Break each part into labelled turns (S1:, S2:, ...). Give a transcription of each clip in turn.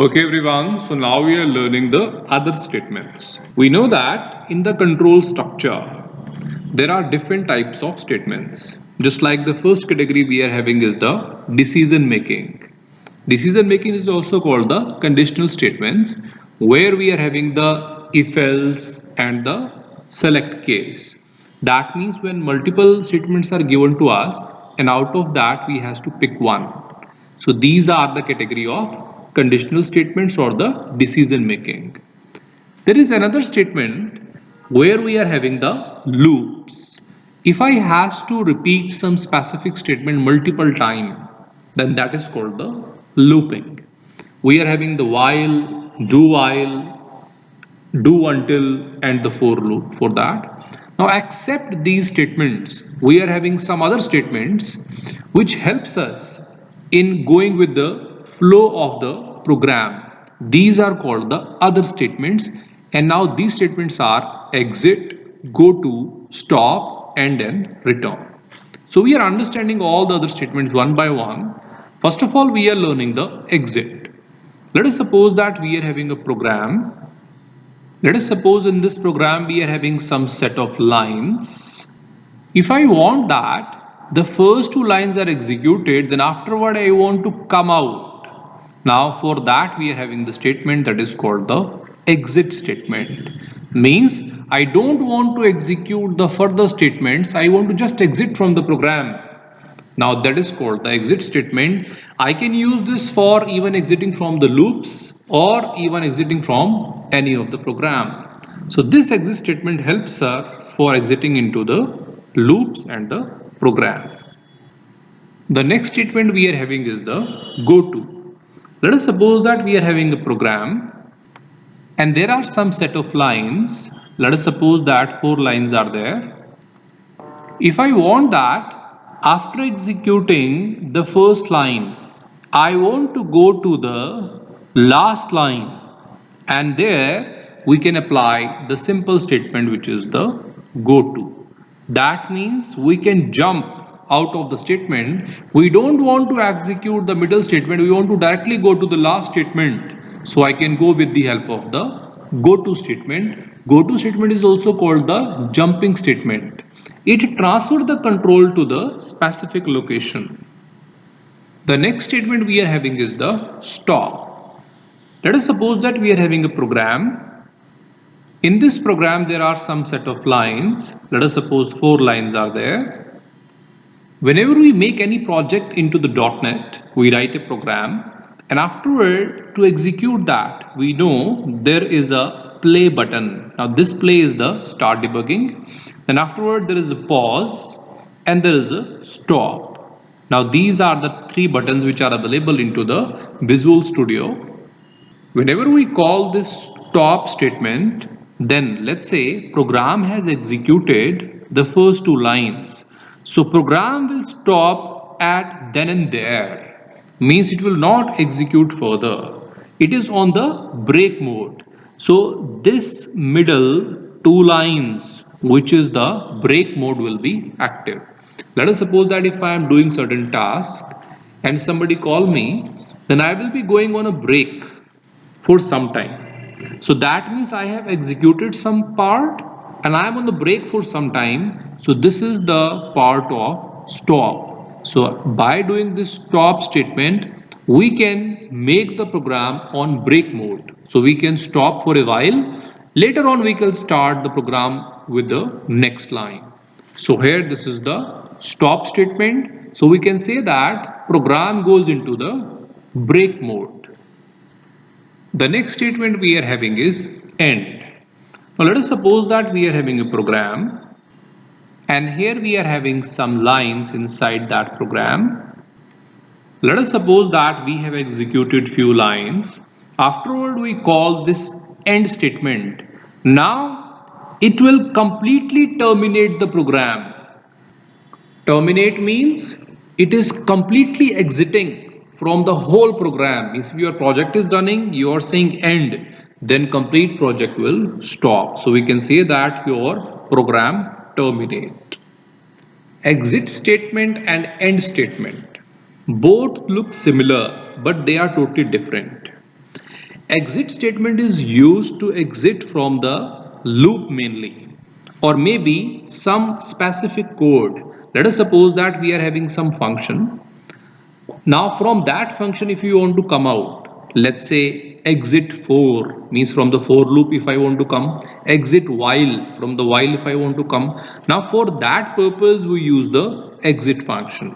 S1: Okay everyone, so now we are learning the other statements. We know that in the control structure, there are different types of statements. Just like the first category we are having is the decision making. Decision making is also called the conditional statements, where we are having the if else and the select case. That means when multiple statements are given to us and out of that we have to pick one. So these are the category of conditional statements or the decision making. There is another statement where we are having the loops. If I has to repeat some specific statement multiple times, then that is called the looping. We are having the while, do until and the for loop for that. Now except these statements, we are having some other statements which helps us in going with the flow of the program. These are called the other statements, and now these statements are exit, go to, stop and then return. So we are understanding all the other statements one by one. First of all, we are learning the exit. Let us suppose that we are having a program. Let us suppose in this program we are having some set of lines. If I want that the first two lines are executed, then afterward I want to come out. Now for that we are having the statement that is called the exit statement. Means I don't want to execute the further statements, I want to just exit from the program. Now that is called the exit statement. I can use this for even exiting from the loops or even exiting from any of the program. So this exit statement helps for exiting into the loops and the program. The next statement we are having is the go to. Let us suppose that we are having a program and there are some set of lines. Let us suppose that 4 lines are there. If I want that after executing the first line, I want to go to the last line, and there we can apply the simple statement which is the go to. That means we can jump out of the statement. We don't want to execute the middle statement, we want to directly go to the last statement. So I can go with the help of the go to statement. Go to statement is also called the jumping statement. It transfers the control to the specific location. The next statement we are having is the stop. Let us suppose that we are having a program. In this program there are some set of lines. Let us suppose 4 lines are there. Whenever we make any project into the .NET, we write a program, and afterward to execute that we know there is a play button. Now this play is the start debugging. Then afterward there is a pause and there is a stop. Now these are the 3 buttons which are available into the Visual Studio. Whenever we call this stop statement, then let's say program has executed the first 2 lines. So program will stop at then and there. Means it will not execute further. It is on the break mode. So this middle 2 lines, which is the break mode, will be active. Let us suppose that if I am doing certain task and somebody call me, then I will be going on a break for some time. So that means I have executed some part and I am on the break for some time. So this is the part of stop. So by doing this stop statement, we can make the program on break mode. So we can stop for a while. Later on we can start the program with the next line. So here this is the stop statement. So we can say that program goes into the break mode. The next statement we are having is end. Now let us suppose that we are having a program and here we are having some lines inside that program. Let us suppose that we have executed few lines. Afterward we call this end statement. Now it will completely terminate the program. Terminate means it is completely exiting from the whole program. If your project is running, you are saying end, then complete project will stop. So we can say that your program terminate. Exit statement and end statement both look similar, but they are totally different. Exit statement is used to exit from the loop mainly, or maybe some specific code. Let us suppose that we are having some function. Now from that function, if you want to come out, let's say exit for means from the for loop if I want to come, exit while from the while if I want to come. Now for that purpose we use the exit function,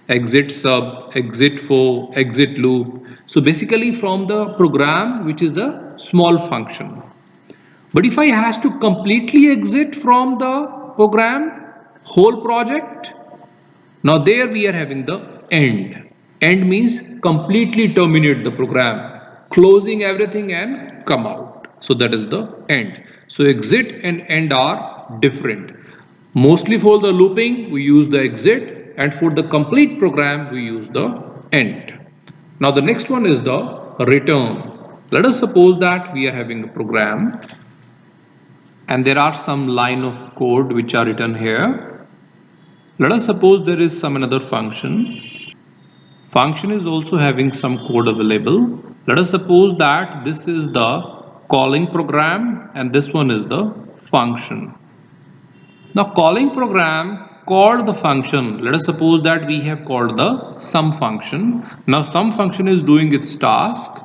S1: exit sub, exit for, exit loop. So basically from the program which is a small function. But if I has to completely exit from the program whole project, now there we are having the end. End means completely terminate the program, closing everything and come out. So that is the end. So exit and end are different. Mostly for the looping we use the exit, and for the complete program we use the end. Now the next one is the return. Let us suppose that we are having a program and there are some line of code which are written here. Let us suppose there is some another function. Function is also having some code available. Let us suppose that this is the calling program and this one is the function. Now calling program called the function. Let us suppose that we have called the sum function. Now sum function is doing its task.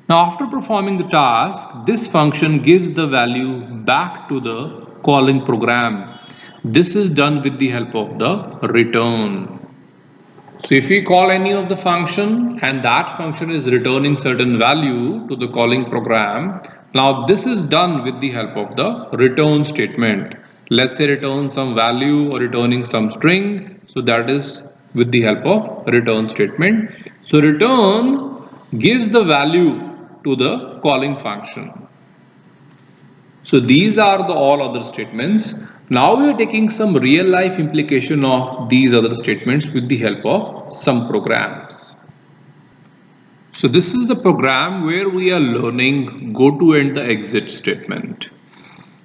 S1: Now after performing the task, this function gives the value back to the calling program. This is done with the help of the return. So if we call any of the function and that function is returning certain value to the calling program, now this is done with the help of the return statement. Let's say return some value or returning some string. So that is with the help of return statement. So return gives the value to the calling function. So these are the all other statements. Now we are taking some real life implication of these other statements with the help of some programs. So this is the program where we are learning go to and the exit statement.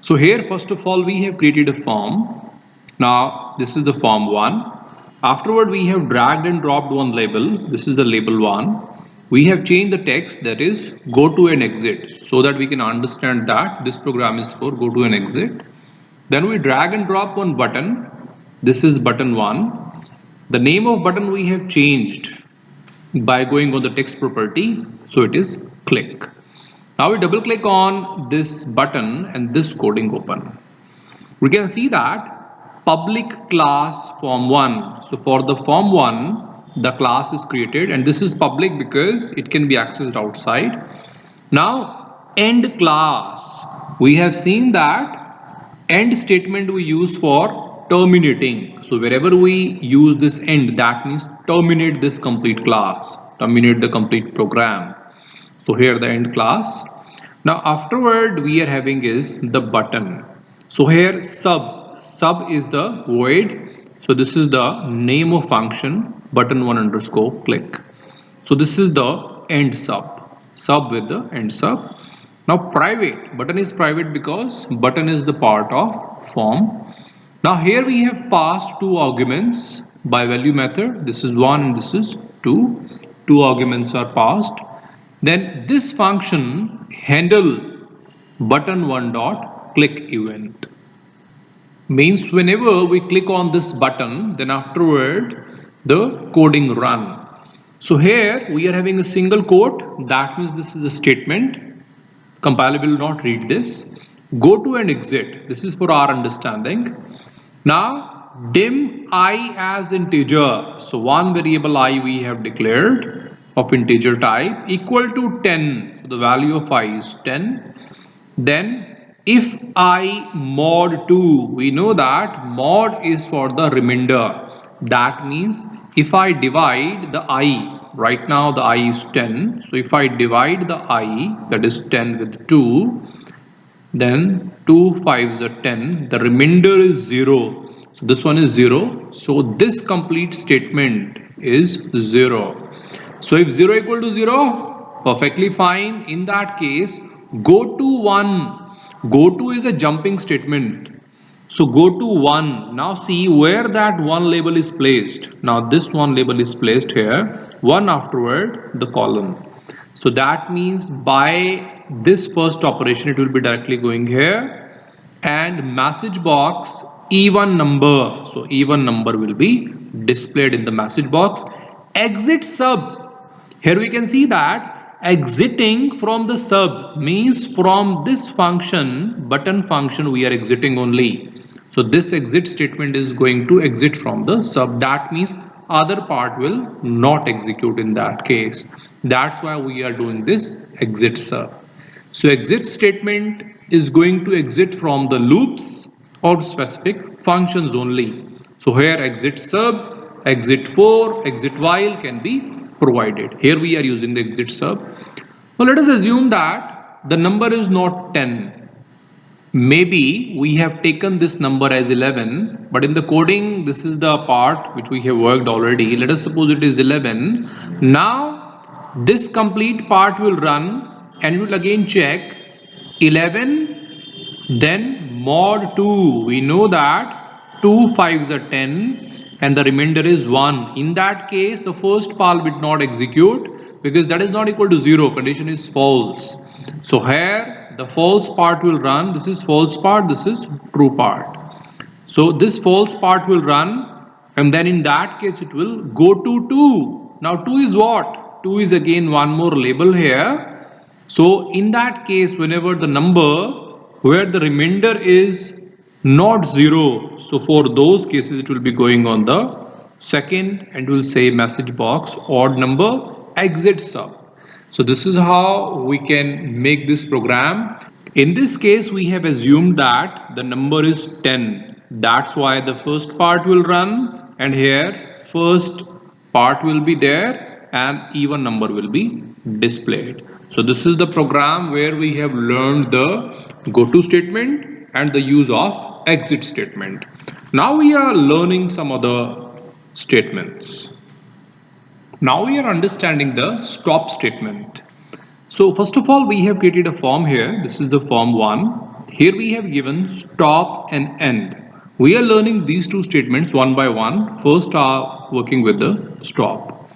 S1: So here first of all we have created a form. Now this is the form 1. Afterward we have dragged and dropped one label. This is the label 1. We have changed the text, that is go to and exit, so that we can understand that this program is for go to and exit. Then we drag and drop one button. This is button 1. The name of button we have changed by going on the text property, so it is click. Now we double click on this button and this coding open. We can see that public class form1. So for the form1 the class is created and this is public because it can be accessed outside. Now end class, we have seen that end statement we use for terminating. So wherever we use this end, that means terminate this complete class, terminate the complete program. So here the end class. Now afterward we are having is the button. So here sub is the void. So this is the name of function button1 underscore click. So this is the end sub with the end sub. Now private, button is private because button is the part of form. Now here we have passed two arguments by value method. This is 1 and this is 2. Two arguments are passed. Then this function handle button1 dot click event. Means whenever we click on this button, then afterward the coding run. So here we are having a single quote, that means this is a statement. Compiler will not read this. Go to and exit, this is for our understanding. Now dim I as integer, so one variable I we have declared of integer type equal to 10, so the value of I is 10. Then if I mod 2, we know that mod is for the remainder. That means if I divide the I, right now the I is 10. So if I divide the I, that is 10 with 2, then 2 5s are 10. The remainder is 0. So this one is 0. So this complete statement is 0. So if 0 equal to 0, perfectly fine. In that case, go to 1. Go to is a jumping statement. So go to 1. Now see where that 1 label is placed. Now this 1 label is placed here. 1 afterward the column. So that means by this first operation it will be directly going here, and message box even number, so even number will be displayed in the message box. Exit sub, here we can see that exiting from the sub means from this function, button function, we are exiting only. So this exit statement is going to exit from the sub. That means other part will not execute in that case. That's why we are doing this exit sub. So exit statement is going to exit from the loops or specific functions only. So here exit sub, exit for, exit while can be provided. Here we are using the exit sub. Now let us assume that the number is not 10. Maybe we have taken this number as 11, but in the coding this is the part which we have worked already. Let us suppose it is 11. Now this complete part will run and will again check 11, then mod 2. We know that 2 5s are 10 and the remainder is 1. In that case the first part will not execute because that is not equal to 0. Condition is false. So here the false part will run. This is false part, this is true part. So this false part will run, and then in that case it will go to 2. Now 2 is what? 2 is again one more label here. So in that case, whenever the number where the remainder is not 0, so for those cases it will be going on the second and will say message box odd number exit sub. So this is how we can make this program. In this case we have assumed that the number is 10. That's why the first part will run, and here first part will be there and even number will be displayed. So this is the program where we have learned the goto statement and the use of exit statement. Now we are learning some other statements. Now we are understanding the stop statement. So first of all we have created a form here. This is the form 1. Here we have given stop and end. We are learning these two statements one by one. First are working with the stop.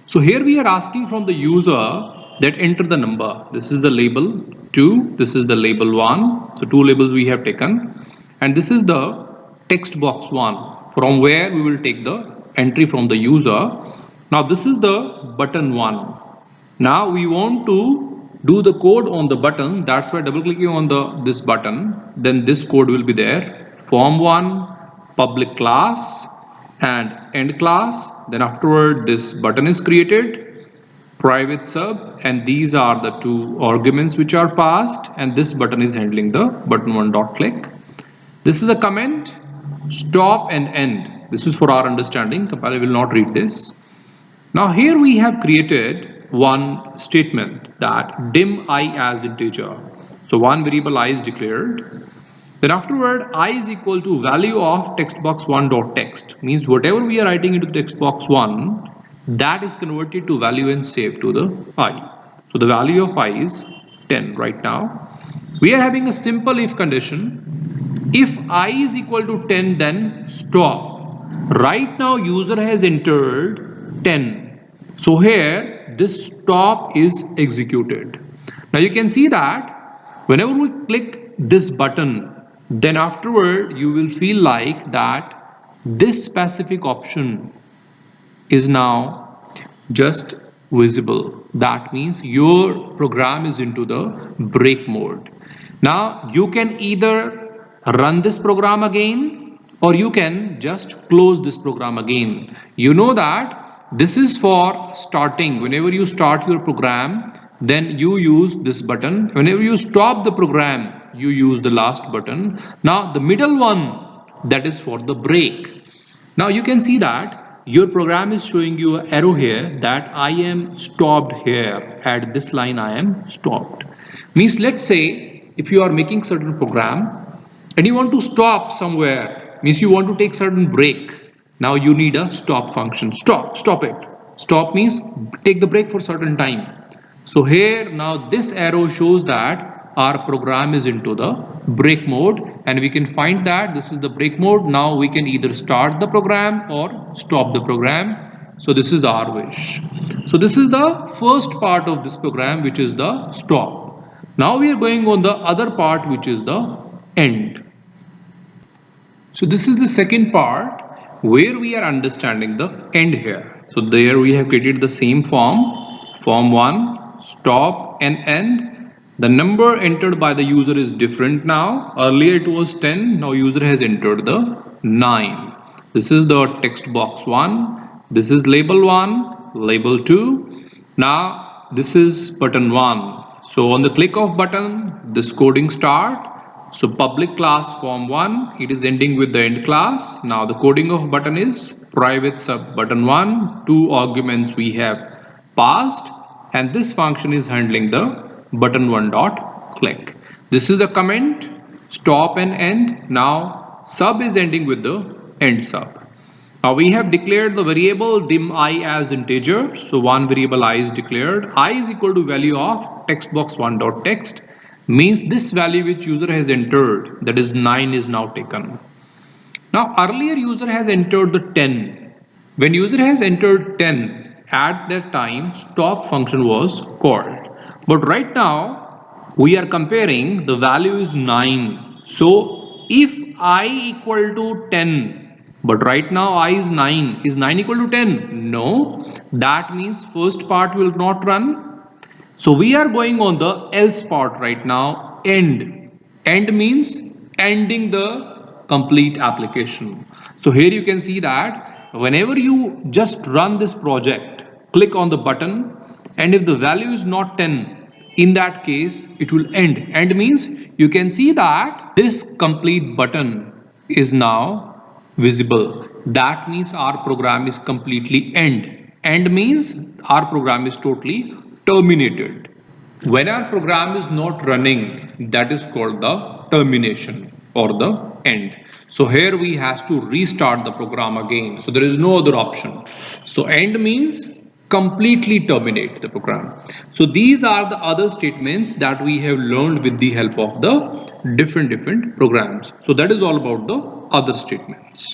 S1: So here we are asking from the user that enter the number. This is the label 2. This is the label 1. So two labels we have taken. And this is the text box 1 from where we will take the entry from the user. Now this is the button 1. Now we want to do the code on the button. That's why double clicking on this button, then this code will be there. Form 1, public class and end class. Then afterward this button is created, private sub, and these are the two arguments which are passed, and this button is handling the button 1 dot click. This is a comment, stop and end. This is for our understanding. Compiler will not read this. Now here we have created one statement that dim I as integer. So one variable I is declared. Then afterward I is equal to value of textbox1 dot text. Means whatever we are writing into textbox1, that is converted to value and saved to the I. So the value of I is 10 right now. We are having a simple if condition. If I is equal to 10, then stop. Right now user has entered 10. So here this stop is executed. Now you can see that whenever we click this button, then afterward you will feel like that this specific option is now just visible. That means your program is into the break mode. Now you can either run this program again or you can just close this program again. You know that this is for starting. Whenever you start your program, then you use this button. Whenever you stop the program, you use the last button. Now the middle one, that is for the break. Now you can see that your program is showing you an arrow here that I am stopped here. At this line I am stopped. Means let's say if you are making certain program and you want to stop somewhere, means you want to take certain break. Now you need a stop function. Stop it. Stop means take the break for certain time. So here now this arrow shows that our program is into the break mode, and we can find that this is the break mode. Now we can either start the program or stop the program. So this is the our wish. So this is the first part of this program, which is the stop. Now we are going on the other part, which is the end. So this is the second part where we are understanding the end here. So there we have created the same form 1, stop and end. The number entered by the user is different now. Earlier it was 10, now user has entered the 9. This is the text box 1, this is label 1, label 2. Now this is button 1. So on the click of button, this coding start. So public class form 1, it is ending with the end class. Now the coding of button is private sub button 1, 2 arguments we have passed, and this function is handling the button 1 dot click. This is a comment, stop and end. Now sub is ending with the end sub. Now we have declared the variable dim I as integer. So one variable I is declared. I is equal to value of textbox1 dot text. Means this value which user has entered, that is 9, is now taken. Now earlier user has entered the 10. When user has entered 10, at that time stop function was called. But right now we are comparing, the value is 9. So if I equal to 10, but right now I is 9 equal to 10? No, that means first part will not run. So we are going on the else part right now, end. End means ending the complete application. So here you can see that whenever you just run this project, click on the button, and if the value is not 10, in that case it will end. End means you can see that this complete button is now visible. That means our program is completely end. End means our program is totally terminated. When our program is not running, that is called the termination or the end. So here we have to restart the program again. So there is no other option. So end means completely terminate the program. So these are the other statements that we have learned with the help of the different programs. So that is all about the other statements.